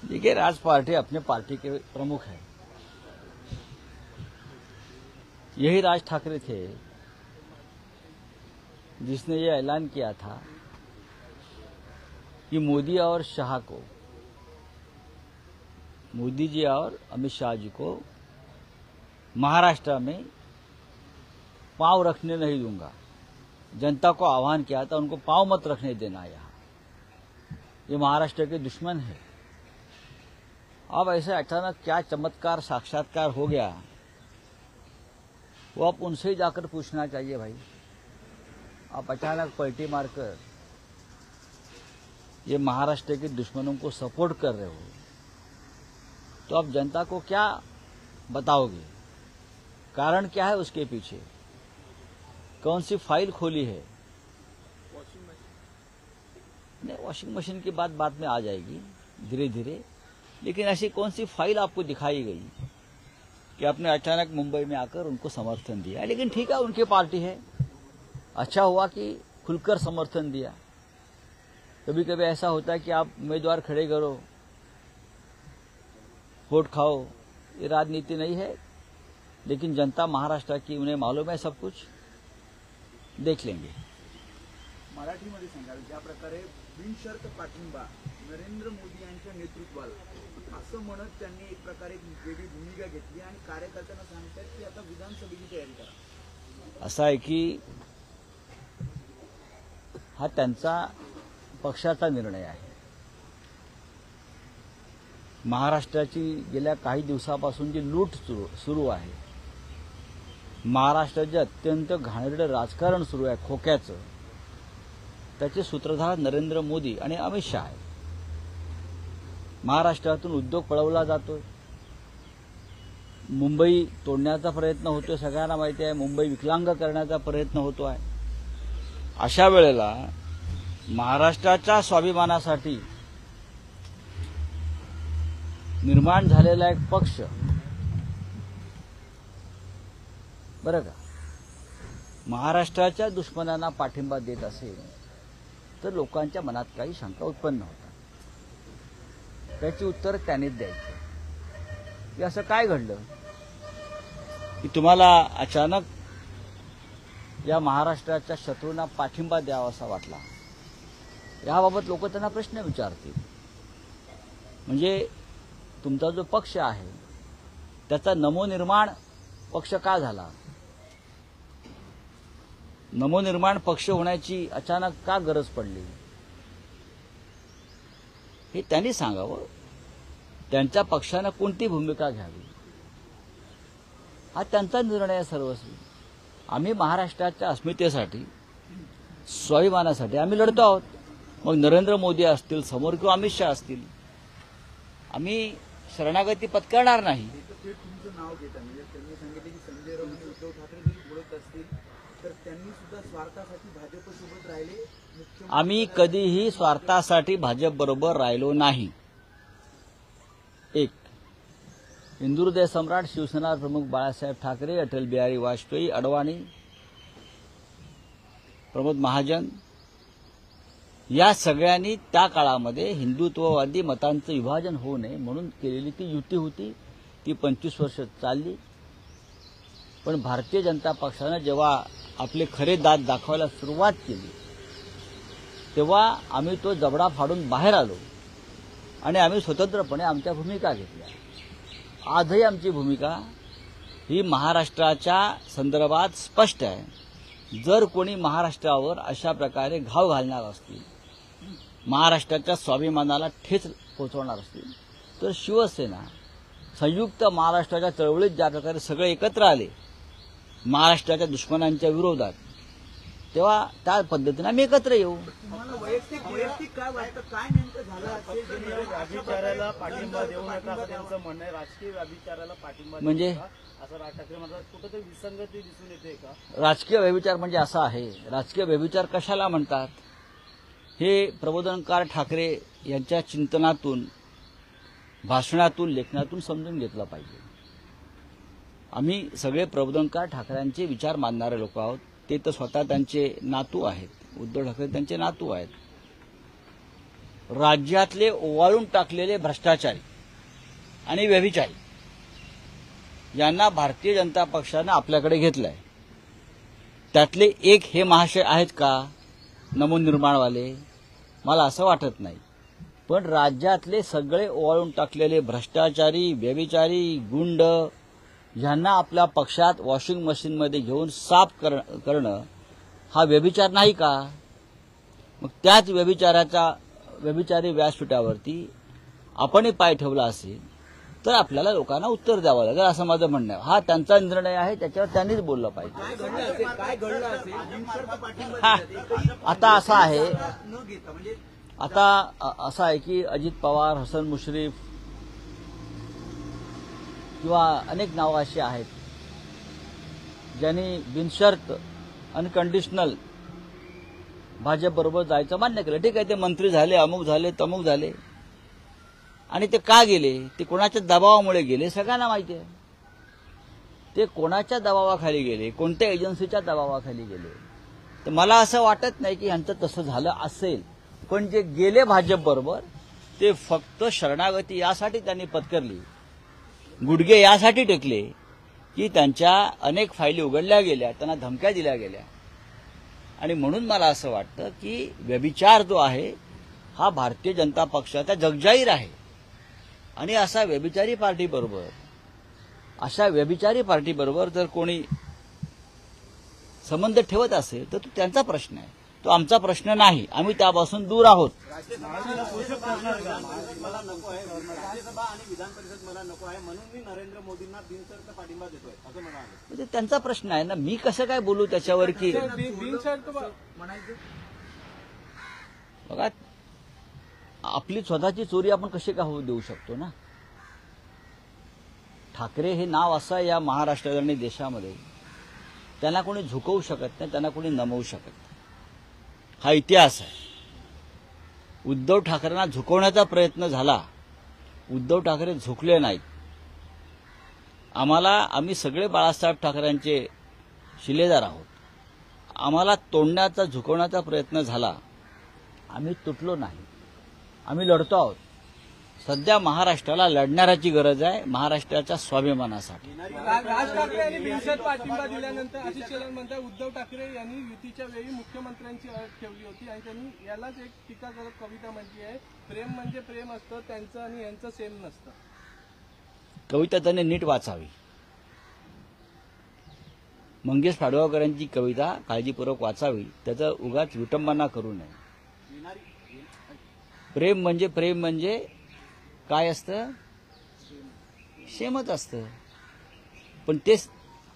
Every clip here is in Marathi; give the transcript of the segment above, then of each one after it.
देखिए, राज पार्टी अपने पार्टी के प्रमुख है। यही राज ठाकरे थे जिसने ये ऐलान किया था कि मोदी और शाह को, मोदी जी और अमित शाह जी को महाराष्ट्र में पांव रखने नहीं दूंगा। जनता को आह्वान किया था, उनको पांव मत रखने देना। यहाँ ये महाराष्ट्र के दुश्मन है। अब ऐसे अचानक क्या चमत्कार साक्षात्कार हो गया, वो आप उनसे ही जाकर पूछना चाहिए। भाई, आप अचानक पलटी मारकर ये महाराष्ट्र के दुश्मनों को सपोर्ट कर रहे हो, तो आप जनता को क्या बताओगे? कारण क्या है उसके पीछे? कौन सी फाइल खोली है? नहीं, वॉशिंग मशीन की बात बाद में आ जाएगी धीरे धीरे, लेकिन ऐसी कौन सी फाइल आपको दिखाई गई कि आपने अचानक मुंबई में आकर उनको समर्थन दिया? लेकिन ठीक है, उनकी पार्टी है, अच्छा हुआ कि खुलकर समर्थन दिया। कभी कभी ऐसा होता है कि आप उम्मीदवार खड़े करो, वोट खाओ, ये राजनीति नहीं है। लेकिन जनता महाराष्ट्र की, उन्हें मालूम है सब कुछ, देख लेंगे। मराठीमध्ये सांगाल, ज्या प्रकारे बिनशर्त पाठिंबा नरेंद्र मोदी यांच्या नेतृत्वाला असं म्हणत त्यांनी एक प्रकारे वेगळी भूमिका घेतली आणि कार्यकर्त्यांना सांगतात की आता विधानसभेची तयारी करा। असं आहे की हा त्यांचा पक्षाचा निर्णय आहे। महाराष्ट्राची गेल्या काही दिवसापासून जी लूट सुरू आहे, महाराष्ट्राचे अत्यंत घाणेरडं राजकारण सुरू आहे खोक्याचं, त्याचे सूत्रधार नरेंद्र मोदी आणि अमित शाह आहे। महाराष्ट्रातून उद्योग पळवला जातोय, मुंबई तोडण्याचा प्रयत्न होतोय, सगळ्यांना माहिती आहे, मुंबई विकलांग करण्याचा प्रयत्न होतो आहे। अशा वेळेला महाराष्ट्राच्या स्वाभिमानासाठी निर्माण झालेला एक पक्ष, बरं का, महाराष्ट्राच्या दुश्मनांना पाठिंबा देत असेल तर लोकांच्या मनात काही शंका उत्पन्न होतात। त्याची उत्तर त्यानेच द्यायची की असं काय घडलं की तुम्हाला अचानक या महाराष्ट्राच्या शत्रूंना पाठिंबा द्यावा असा वाटला। याबाबत लोक त्यांना प्रश्न विचारतील। म्हणजे तुमचा जो पक्ष आहे त्याचा नवनिर्माण पक्ष का झाला? नवनिर्माण पक्ष होण्याची अचानक का गरज पडली? हे त्यांनी सांगावं। त्यांच्या पक्षानं कोणती भूमिका घ्यावी हा त्यांचा निर्णय आहे सर्वस्वी। आम्ही महाराष्ट्राच्या अस्मितेसाठी, स्वाभिमानासाठी आम्ही लढतो आहोत। मग नरेंद्र मोदी असतील समोर किंवा अमित शाह असतील, आम्ही शरणागती पत्करणार नाही। तुमचं नाव घेता म्हणजे त्यांनी सांगितले की संजय राऊत आणि उद्धव ठाकरे जरी बोलत असतील तर त्यांनी सुद्धा स्वार्थासाठी भाजपसोबत राहिले। आम्ही कधीही स्वार्थासाठी भाजप बरोबर राहिलो नाही। एक, हिंदुहृदय सम्राट शिवसेना प्रमुख बाळासाहेब ठाकरे, अटल बिहारी वाजपेयी, अडवाणी, प्रमोद महाजन या सगळ्यांनी त्या काळामध्ये हिंदुत्ववादी मतांचं विभाजन होऊ नये म्हणून केलेली ती युती होती। ती 25 वर्ष चालली। पण भारतीय जनता पक्षानं जेव्हा आपले खरे दात दाखवायला सुरुवात केली तेव्हा आम्ही तो जबडा फाडून बाहेर आलो आणि आम्ही स्वतंत्रपणे आमच्या भूमिका घेतल्या। आजही आमची भूमिका ही महाराष्ट्राच्या संदर्भात स्पष्ट आहे। जर कोणी महाराष्ट्रावर अशा प्रकारे घाव घालणार असतील, महाराष्ट्राच्या स्वाभिमानाला ठेच पोहोचवणार असतील तर शिवसेना संयुक्त महाराष्ट्राच्या चळवळीत ज्या प्रकारे सगळे एकत्र आले महाराष्ट्राच्या दुश्मनांच्या विरोधात, तेव्हा त्या पद्धतीने आम्ही एकत्र येऊ। वैयक्तिक काय वाटतं, काय नेमकं झालं? व्यभिचाराला पाठिंबा देऊ नका असं त्यांचं म्हणणं आहे। राजकीय व्यभिचाराला पाठिंबा म्हणजे असं राज ठाकरे म्हणतात, कुठेतरी विसंगती दिसून येते का? राजकीय व्यभिचार म्हणजे असा आहे, राजकीय व्यभिचार कशाला म्हणतात हे प्रबोधनकार ठाकरे यांच्या चिंतनातून, भाषणातून, लेखनातून समजून घेतलं पाहिजे। आम्ही सगळे प्रबोधनकार ठाकरेंचे विचार मानणारे लोक आहोत। ते तर स्वतः त्यांचे नातू आहेत, उद्धव ठाकरे त्यांचे नातू आहेत. राज्यातले ओवाळून टाकलेले भ्रष्टाचारी आणि व्यभिचारी यांना भारतीय जनता पक्षानं आपल्याकडे घेतलंय. त्यातले एक हे महाशय आहेत का नवनिर्माणवाले? मला असं वाटत नाही. पण राज्यातले सगळे ओवाळून टाकलेले भ्रष्टाचारी, व्यभिचारी, गुंड यांना आपल्या पक्षात वॉशिंग मशीनमध्ये घेऊन साफ करणं हा व्यभिचार नाही का? मग त्याच व्यभिचारी व्यासपीठावरती आपणही पाय ठेवला असेल तर आपल्याला लोकांना उत्तर द्यावं लागेल, असं माझं म्हणणं आहे. हा त्यांचा निर्णय आहे, त्याच्यावर त्यांनीच बोललं पाहिजे. काय घडलं असेल बिनशर्त पाठिंबा हा, देण्यात एकही आता असं आहे न घेता म्हणजे आता असं आहे की अजित पवार, हसन मुश्रीफ किंवा अनेक नावं अशी आहेत ज्यांनी बिनशर्त अनकंडिशनल भाजपबरोबर जायचं मान्य केलं. ठीक आहे, ते मंत्री झाले, अमुक झाले, तमुक झाले. आणि ते का गेले? ते कोणाच्या दबावामुळे गेले सगळ्यांना माहिती आहे. ते कोणाच्या दबावाखाली गेले, कोणत्या एजन्सीच्या दबावाखाली गेले. तर मला असं वाटत नाही की ह्यांचं तसं झालं असेल. पण जे गेले भाजपबरोबर ते फक्त शरणागती यासाठी त्यांनी पत्करली, गुडघे यासाठी टेकले की त्यांच्या अनेक फायली उघडल्या गेल्या, त्यांना धमक्या दिल्या गेल्या. आणि म्हणून मला असं वाटतं की व्यभिचार जो आहे हा भारतीय जनता पक्षाचा जगजाहीर आहे. आणि अशा व्यभिचारी पार्टीबरोबर जर कोणी संबंध ठेवत असेल तर तो त्यांचा प्रश्न आहे, तो आमचा प्रश्न नाही. आम्ही त्यापासून दूर आहोत. महाराष्ट्राला पोषक ठरणार का? मला नको आहे, राज्यसभा आणि विधान परिषद मला नको आहे, म्हणून मी नरेंद्र मोदींना बिनशर्त पाठिंबा देतोय असं म्हणाले. म्हणजे त्यांचा प्रश्न आहे ना, मी कसं काय बोलू त्याच्यावर की म्हणायचं बघा, आपली स्वतःची चोरी आपण कशी का होऊ देऊ शकतो ना. ठाकरे हे नाव असं आहे या महाराष्ट्रात आणि देशामध्ये, त्यांना कोणी झुकवू शकत नाही, त्यांना कोणी नमवू शकत नाही. हा इतिहास आहे. उद्धव ठाकरेंना झुकवण्याचा प्रयत्न झाला, उद्धव ठाकरे झुकले नाहीत. आम्ही सगळे बाळासाहेब ठाकरेंचे शिलेदार आहोत. आम्हाला तोडण्याचा, झुकवण्याचा प्रयत्न झाला, आम्ही तुटलो नाही. आम्ही लढतो आहोत. सध्या महाराष्ट्राला लढणाऱ्याची गरज आहे, महाराष्ट्राच्या स्वाभिमानासाठी. राज ठाकरे यांनी बिनशर्त पाठिंबा दिल्यानंतर आशिष शेलार म्हणतात उद्धव ठाकरे यांनी युतीच्या वेळी मुख्यमंत्र्यांची अट ठेवली होती आणि त्यांनी यालाच एक टीका करत कविता म्हटली आहे, प्रेम म्हणजे प्रेम असतं, त्यांचं आणि यांचं सेम नसतं. कविता त्यांनी नीट वाचावी. मंगेश पाडगावकरांची कविता काळजीपूर्वक वाचावी, त्याचं उगाच विटंबना करू नये. प्रेम म्हणजे काय असतं? शेमच असतं. पण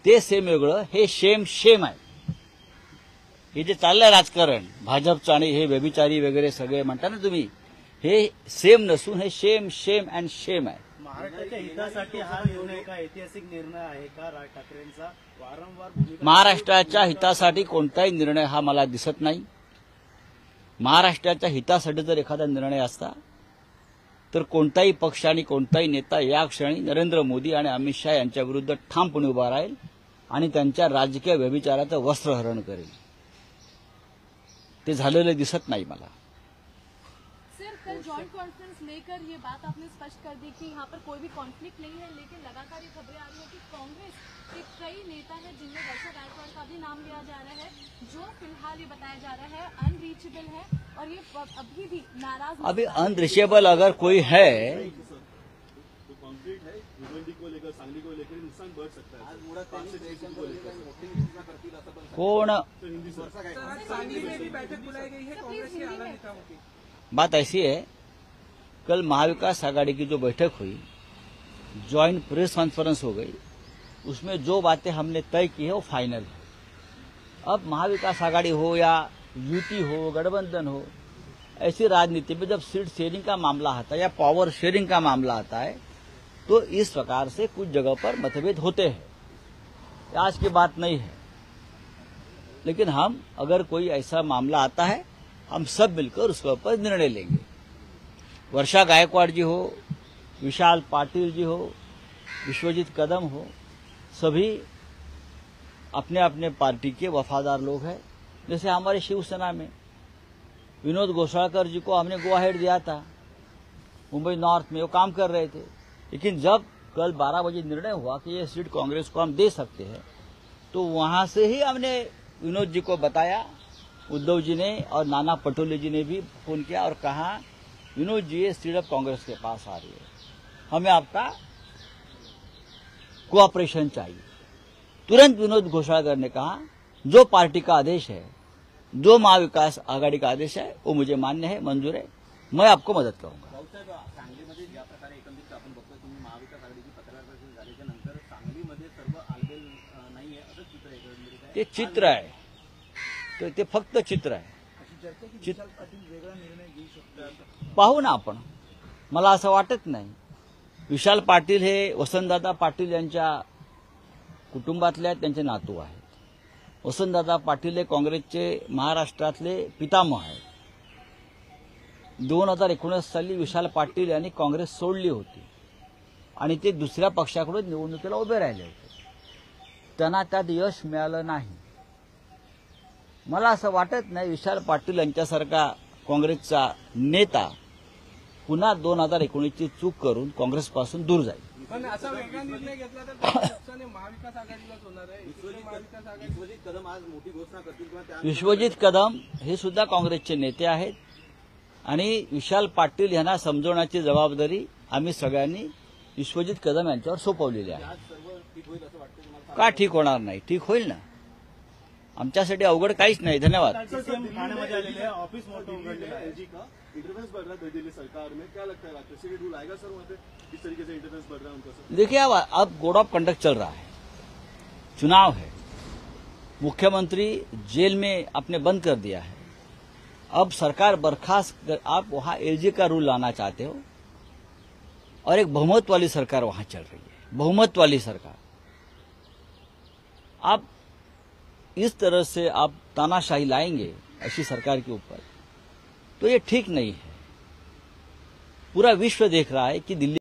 ते सेम वेगळं, हे शेम आहे. हे जे चाललंय राजकारण भाजपचं आणि हे व्यभिचारी वगैरे सगळे म्हणता ना तुम्ही, हे सेम नसून हे शेम अँड शेम आहे. महाराष्ट्राच्या हितासाठी हा निर्णय एक ऐतिहासिक निर्णय आहे का राज ठाकरेंचा? वारंवार भूमिका महाराष्ट्राच्या हितासाठी कोणताही निर्णय हा मला दिसत नाही. महाराष्ट्राच्या हितासाठी जर एखादा निर्णय असता तर कोणताही पक्ष आणि कोणताही नेता या क्षणी नरेंद्र मोदी आणि अमित शहा यांच्या विरुद्ध ठामपणे उभा राहील आणि त्यांच्या राजकीय व्यभिचाराचं वस्त्रहरण करेल. ते झालेलं दिसत नाही मला. सर, कल जॉइंट कॉन्फ्रेंस लेकर ये बात आपने स्पष्ट कर दी कि यहाँ पर कोई भी कॉन्फ्लिक्ट नहीं है, लेकिन लगातार ये खबरें आ रही है कि कांग्रेस के कई नेता हैं जिनमें वर्षा गायकवाड़ का भी नाम लिया जा रहा है, जो फिलहाल ये बताया जा रहा है अनरीचेबल है और ये अभी भी नाराज अभी अनरीचेबल अगर कोई है तो कॉन्क्रीट है, भिवंडी को लेकर, सांगली को लेकर नुकसान बढ़ सकता है. आज मुळात त्यांनी जयशंकर को लेकर मोठी घोषणा करतील असं पण कोण तो हिंदी सर सर, सांगली में भी बैठक बुलाई गई है कांग्रेस के आला नेताओं की. बात ऐसी है, कल महाविकास आघाड़ी की जो बैठक हुई, ज्वाइंट प्रेस कॉन्फ्रेंस हो गई, उसमें जो बातें हमने तय की है वो फाइनल है. अब महाविकास आघाड़ी हो या यूटी हो, गठबंधन हो, ऐसी राजनीति में जब सीट शेयरिंग का मामला आता है या पावर शेयरिंग का मामला आता है तो इस प्रकार से कुछ जगह पर मतभेद होते हैं. आज की बात नहीं है, लेकिन हम अगर कोई ऐसा मामला आता है हम सब मिलकर उसके ऊपर निर्णय लेंगे. वर्षा गायकवाड़ जी हो, विशाल पाटिल जी हो, विश्वजीत कदम हो, सभी अपने अपने पार्टी के वफादार लोग हैं। जैसे हमारे शिवसेना में विनोद घोषालकर जी को हमने गो अहेड दिया था, मुंबई नॉर्थ में वो काम कर रहे थे, लेकिन जब कल 12 बजे निर्णय हुआ कि ये सीट कांग्रेस को हम दे सकते हैं, तो वहां से ही हमने विनोद जी को बताया। उद्धव जी ने और नाना पटोले जी ने भी फोन किया और कहा, विनोद जी ये सीट अब कांग्रेस के पास आ रही है, हमें आपका कोऑपरेशन चाहिए। तुरंत विनोद घोषालकर ने कहा, जो पार्टी का आदेश है, जो महाविकास आघाडी का आदेश है, वो मुझे मान्य है, मंजूर है, मैं आपको मदत करूंगा। भाऊसाहेब, सांगलीमध्ये ज्या प्रकारे एकंदरीत आपण बघतोय, तुम्ही महाविकास आघाडीची पत्रकार परिषद झाल्याच्या नंतर सांगलीमध्ये सर्व आलबेल नाहीये असं चित्र एकंदरीत आहे. ते चित्र आहे, ते फक्त चित्र आहे. अशी चर्चा की विशाल पाटील वेगळा निर्णय घेऊ शकतात. पाहू ना आपण, मला असं वाटत नाही. विशाल पाटील हे वसंतदादा पाटील यांच्या कुटुंबातले त्यांचे नातू आहेत. वसंतदादा पाटील हे काँग्रेसचे महाराष्ट्रातले पितामह आहेत. 2019 साली विशाल पाटील यांनी काँग्रेस सोडली होती आणि ते दुसऱ्या पक्षाकडून निवडणुकीला उभे राहिले होते. त्यांना त्यात यश मिळालं नाही. मला असं वाटत नाही विशाल पाटील यांच्यासारखा काँग्रेसचा नेता पुन्हा 2019ची चूक करून काँग्रेसपासून दूर जाईल. पण असा वेगळा निर्णय घेतला तर त्याचं नुकसान हे महाविकास आघाडीलाच होणार आहे. महाविकास आघाडी विश्वजित कदम आज मोठी घोषणा करतील किंवा त्या विश्वजित कदम हे सुद्धा काँग्रेसचे नेते आहेत आणि विशाल पाटील यांना समजवण्याची जबाबदारी आम्ही सगळ्यांनी विश्वजित कदम यांच्यावर सोपवलेली आहे. आज सर्व ठीक होईल असं वाटतं तुम्हाला? का ठीक होणार नाही? ठीक होईल ना. आमच्यासाठी अवघड काहीच नाही. धन्यवाद. ठाण्यामध्ये आलेले ऑफिस मोठं उघडलेलं आहे. एलजी का इंटरफेरेंस बढ़ रहा है दिल्ली सरकार में, क्या लगता है प्रेसिडेंट रूल आएगा सर वहाँ पे, किस तरीके से इंटरफेरेंस बढ़ रहा है उनका सर? देखिए अब कोड ऑफ कंडक्ट चल रहा है, चुनाव है, मुख्यमंत्री जेल में आपने बंद कर दिया है. अब सरकार बर्खास्त, आप वहां एलजी का रूल लाना चाहते हो और एक बहुमत वाली सरकार वहां चल रही है, बहुमत वाली सरकार. आप इस तरह से आप तानाशाही लाएंगे ऐसी सरकार के ऊपर, तो ये ठीक नहीं है. पूरा विश्व देख रहा है कि दिल्ली